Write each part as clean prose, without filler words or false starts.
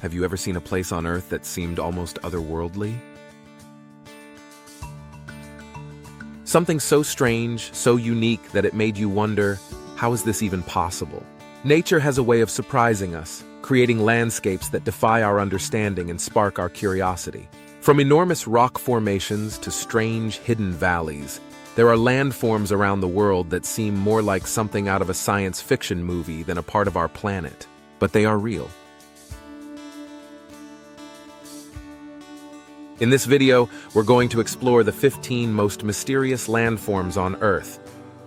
Have you ever seen a place on Earth that seemed almost otherworldly? Something so strange, so unique that it made you wonder, how is this even possible? Nature has a way of surprising us, creating landscapes that defy our understanding and spark our curiosity. From enormous rock formations to strange, hidden valleys, there are landforms around the world that seem more like something out of a science fiction movie than a part of our planet, but they are real. In this video, we're going to explore the 15 most mysterious landforms on Earth,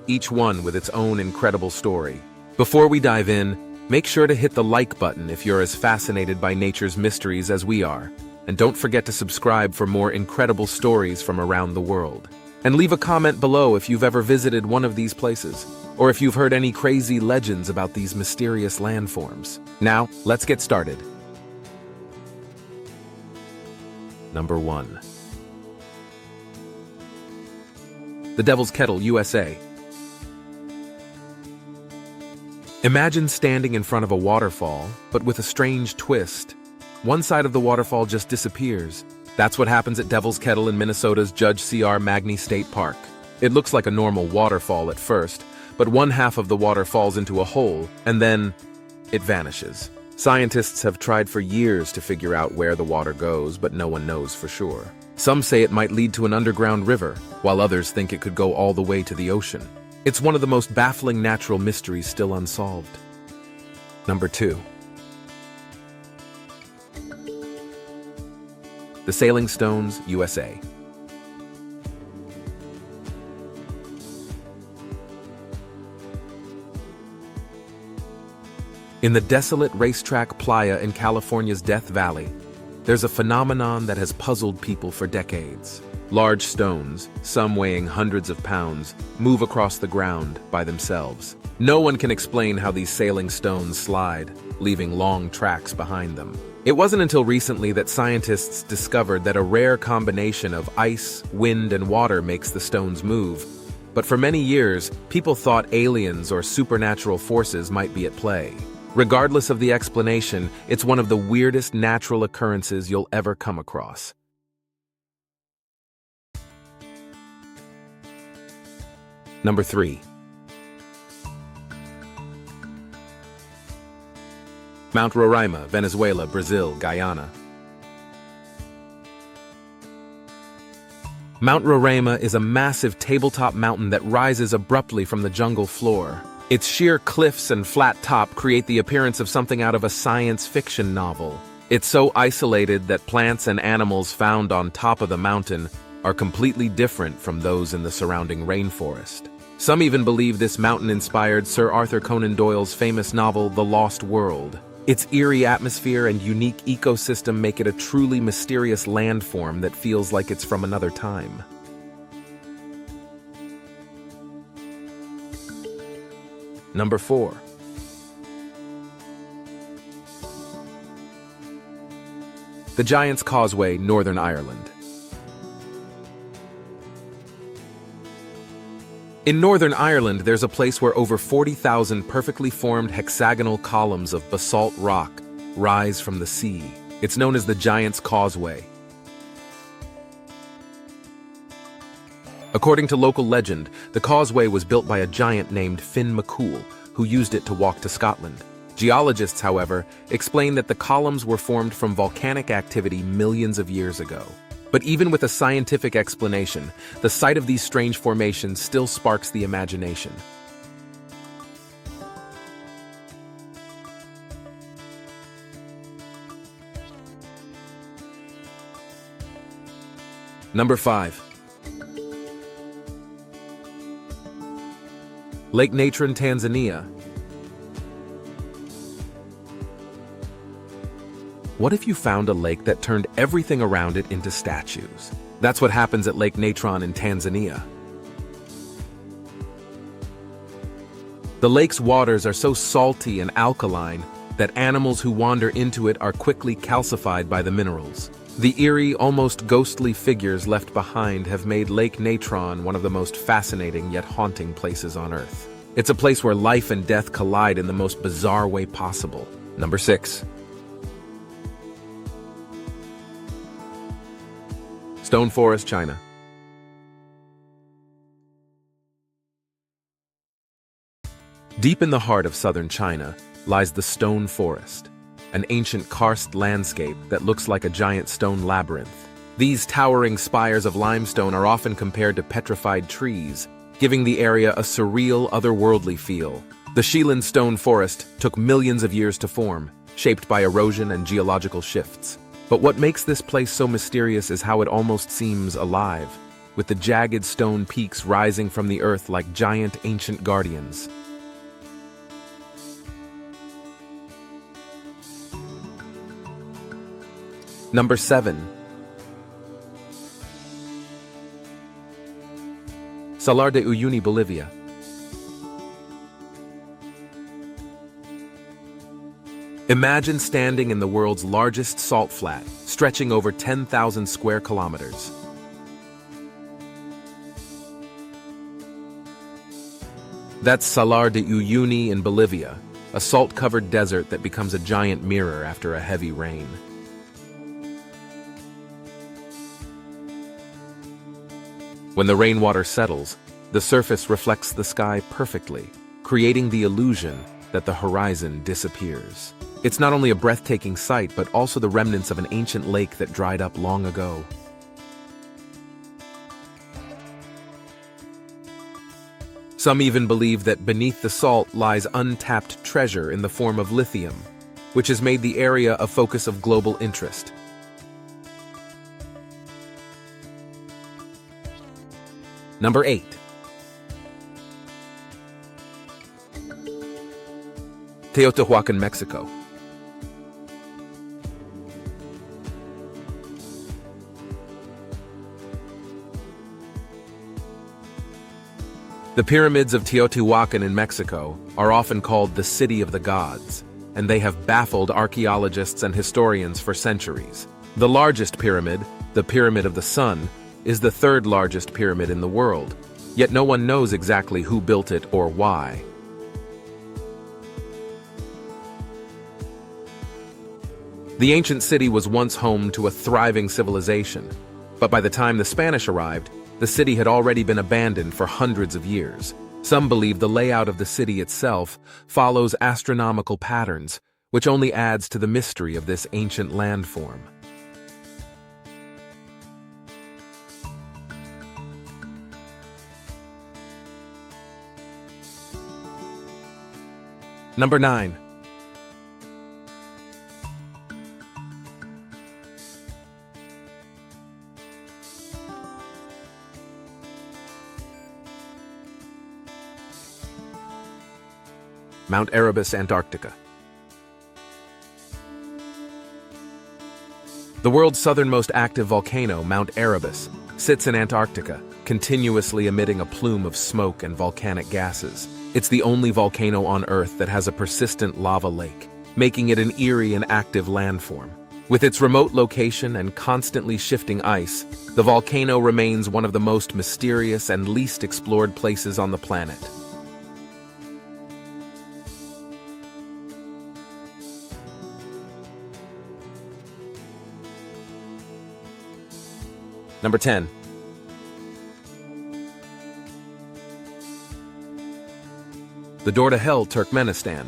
each one with its own incredible story. Before we dive in, make sure to hit the like button if you're as fascinated by nature's mysteries as we are, and don't forget to subscribe for more incredible stories from around the world. And leave a comment below if you've ever visited one of these places, or if you've heard any crazy legends about these mysterious landforms. Now, let's get started. Number 1. The Devil's Kettle, USA. Imagine standing in front of a waterfall, but with a strange twist. One side of the waterfall just disappears. That's what happens at Devil's Kettle in Minnesota's Judge C.R. Magny State Park. It looks like a normal waterfall at first, but one half of the water falls into a hole, and then it vanishes. Scientists have tried for years to figure out where the water goes, but no one knows for sure. Some say it might lead to an underground river, while others think it could go all the way to the ocean. It's one of the most baffling natural mysteries still unsolved. Number 2. The Sailing Stones, USA. In the desolate racetrack playa in California's Death Valley, there's a phenomenon that has puzzled people for decades. Large stones, some weighing hundreds of pounds, move across the ground by themselves. No one can explain how these sailing stones slide, leaving long tracks behind them. It wasn't until recently that scientists discovered that a rare combination of ice, wind, and water makes the stones move. But for many years, people thought aliens or supernatural forces might be at play. Regardless of the explanation, it's one of the weirdest natural occurrences you'll ever come across. Number 3. Mount Roraima, Venezuela, Brazil, Guyana. Mount Roraima is a massive tabletop mountain that rises abruptly from the jungle floor. Its sheer cliffs and flat top create the appearance of something out of a science fiction novel. It's so isolated that plants and animals found on top of the mountain are completely different from those in the surrounding rainforest. Some even believe this mountain inspired Sir Arthur Conan Doyle's famous novel, The Lost World. Its eerie atmosphere and unique ecosystem make it a truly mysterious landform that feels like it's from another time. Number 4. The Giant's Causeway, Northern Ireland. In Northern Ireland, there's a place where over 40,000 perfectly formed hexagonal columns of basalt rock rise from the sea. It's known as the Giant's Causeway. According to local legend, the causeway was built by a giant named Finn McCool, who used it to walk to Scotland. Geologists, however, explain that the columns were formed from volcanic activity millions of years ago. But even with a scientific explanation, the sight of these strange formations still sparks the imagination. Number 5. Lake Natron, Tanzania. What if you found a lake that turned everything around it into statues? That's what happens at Lake Natron in Tanzania. The lake's waters are so salty and alkaline that animals who wander into it are quickly calcified by the minerals. The eerie, almost ghostly figures left behind have made Lake Natron one of the most fascinating yet haunting places on Earth. It's a place where life and death collide in the most bizarre way possible. Number 6. Stone Forest, China. Deep in the heart of southern China lies the Stone Forest, an ancient karst landscape that looks like a giant stone labyrinth. These towering spires of limestone are often compared to petrified trees, giving the area a surreal, otherworldly feel. The Shilin Stone Forest took millions of years to form, shaped by erosion and geological shifts. But what makes this place so mysterious is how it almost seems alive, with the jagged stone peaks rising from the earth like giant ancient guardians. Number 7. Salar de Uyuni, Bolivia. Imagine standing in the world's largest salt flat, stretching over 10,000 square kilometers. That's Salar de Uyuni in Bolivia, a salt-covered desert that becomes a giant mirror after a heavy rain. When the rainwater settles, the surface reflects the sky perfectly, creating the illusion that the horizon disappears. It's not only a breathtaking sight, but also the remnants of an ancient lake that dried up long ago. Some even believe that beneath the salt lies untapped treasure in the form of lithium, which has made the area a focus of global interest. Number 8. Teotihuacan, Mexico. The pyramids of Teotihuacan in Mexico are often called the City of the Gods, and they have baffled archaeologists and historians for centuries. The largest pyramid, the Pyramid of the Sun, is the third largest pyramid in the world, yet no one knows exactly who built it or why. The ancient city was once home to a thriving civilization, but by the time the Spanish arrived, the city had already been abandoned for hundreds of years. Some believe the layout of the city itself follows astronomical patterns, which only adds to the mystery of this ancient landform. Number 9. Mount Arabus, Antarctica. The world's southernmost active volcano, Mount Arabus, sits in Antarctica, continuously emitting a plume of smoke and volcanic gases. It's the only volcano on Earth that has a persistent lava lake, making it an eerie and active landform. With its remote location and constantly shifting ice, the volcano remains one of the most mysterious and least explored places on the planet. Number 10. The door to hell, Turkmenistan.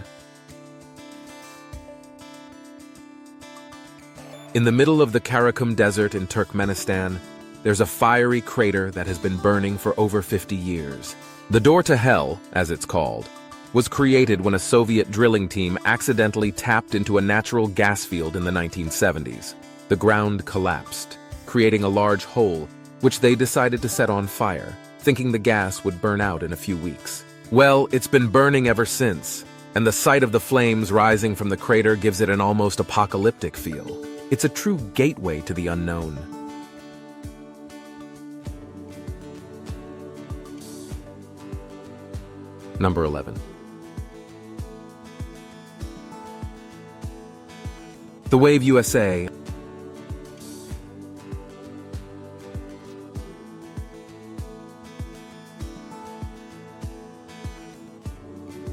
In the middle of the Karakum Desert in Turkmenistan, there's a fiery crater that has been burning for over 50 years. The door to hell, as it's called, was created when a Soviet drilling team accidentally tapped into a natural gas field in the 1970s. The ground collapsed, creating a large hole, which they decided to set on fire, thinking the gas would burn out in a few weeks. Well, it's been burning ever since, and the sight of the flames rising from the crater gives it an almost apocalyptic feel. It's a true gateway to the unknown. Number 11. The Wave USA.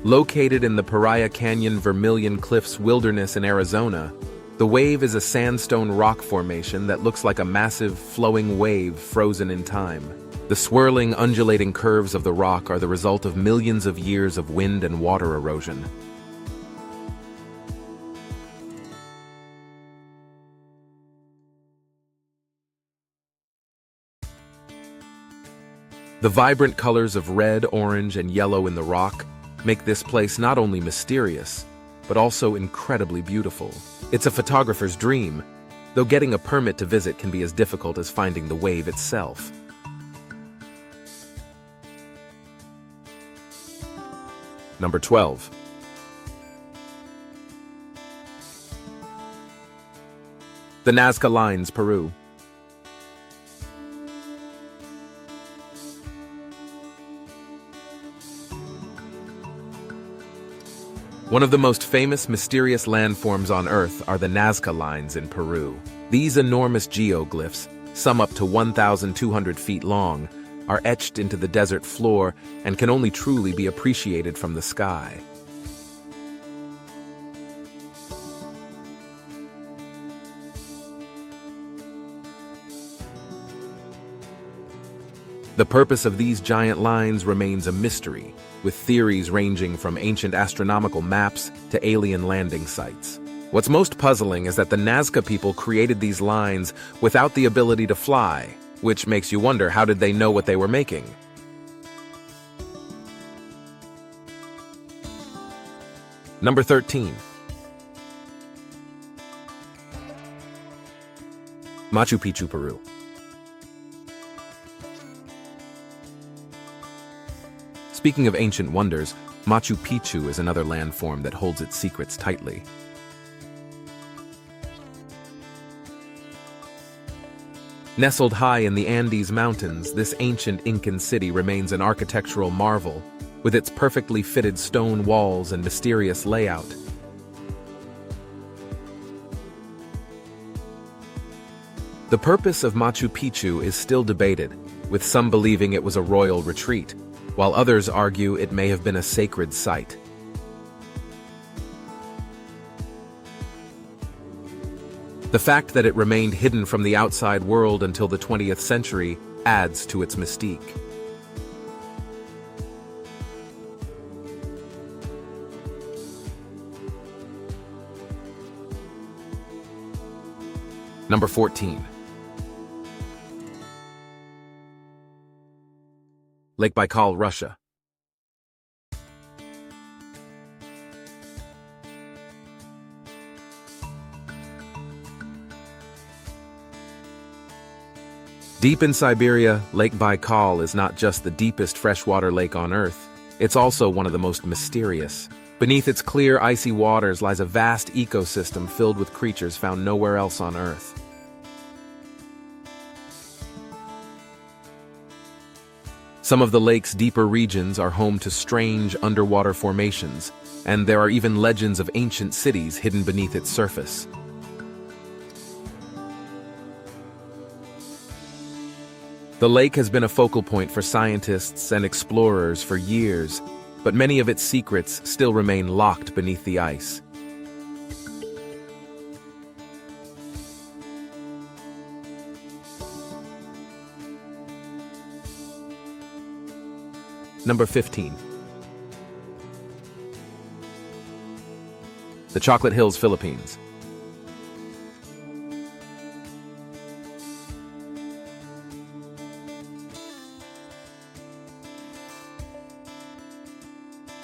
Located in the Paria Canyon Vermilion Cliffs wilderness in Arizona, The wave is a sandstone rock formation that looks like a massive, flowing wave frozen in time. The swirling, undulating curves of the rock are the result of millions of years of wind and water erosion. The vibrant colors of red, orange, and yellow in the rock make this place not only mysterious, but also incredibly beautiful. It's a photographer's dream, though getting a permit to visit can be as difficult as finding the wave itself. Number 12. The Nazca Lines, Peru. One of the most famous mysterious landforms on Earth are the Nazca Lines in Peru. These enormous geoglyphs, some up to 1,200 feet long, are etched into the desert floor and can only truly be appreciated from the sky. The purpose of these giant lines remains a mystery, with theories ranging from ancient astronomical maps to alien landing sites. What's most puzzling is that the Nazca people created these lines without the ability to fly, which makes you wonder, how did they know what they were making? Number 13. Machu Picchu, Peru. Speaking of ancient wonders, Machu Picchu is another landform that holds its secrets tightly. Nestled high in the Andes Mountains, this ancient Incan city remains an architectural marvel, with its perfectly fitted stone walls and mysterious layout. The purpose of Machu Picchu is still debated, with some believing it was a royal retreat, while others argue it may have been a sacred site. The fact that it remained hidden from the outside world until the 20th century adds to its mystique. Number 14. Lake Baikal, Russia. Deep in Siberia, Lake Baikal is not just the deepest freshwater lake on Earth, it's also one of the most mysterious. Beneath its clear, icy waters lies a vast ecosystem filled with creatures found nowhere else on Earth. Some of the lake's deeper regions are home to strange underwater formations, and there are even legends of ancient cities hidden beneath its surface. The lake has been a focal point for scientists and explorers for years, but many of its secrets still remain locked beneath the ice. Number 15. The Chocolate Hills, Philippines.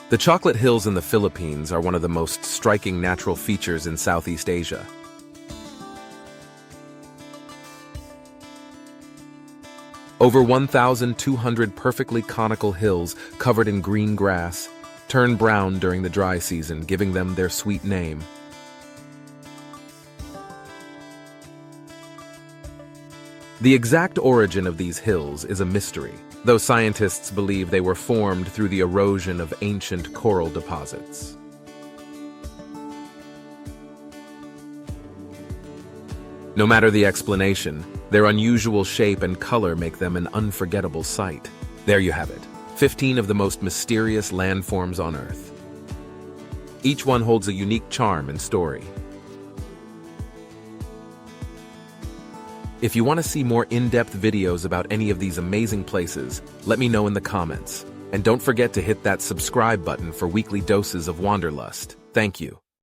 The Chocolate Hills in the Philippines are one of the most striking natural features in Southeast Asia. Over 1,200 perfectly conical hills covered in green grass turn brown during the dry season, giving them their sweet name. The exact origin of these hills is a mystery, though scientists believe they were formed through the erosion of ancient coral deposits. No matter the explanation, their unusual shape and color make them an unforgettable sight. There you have it, 15 of the most mysterious landforms on Earth. Each one holds a unique charm and story. If you want to see more in-depth videos about any of these amazing places, let me know in the comments. And don't forget to hit that subscribe button for weekly doses of wanderlust. Thank you.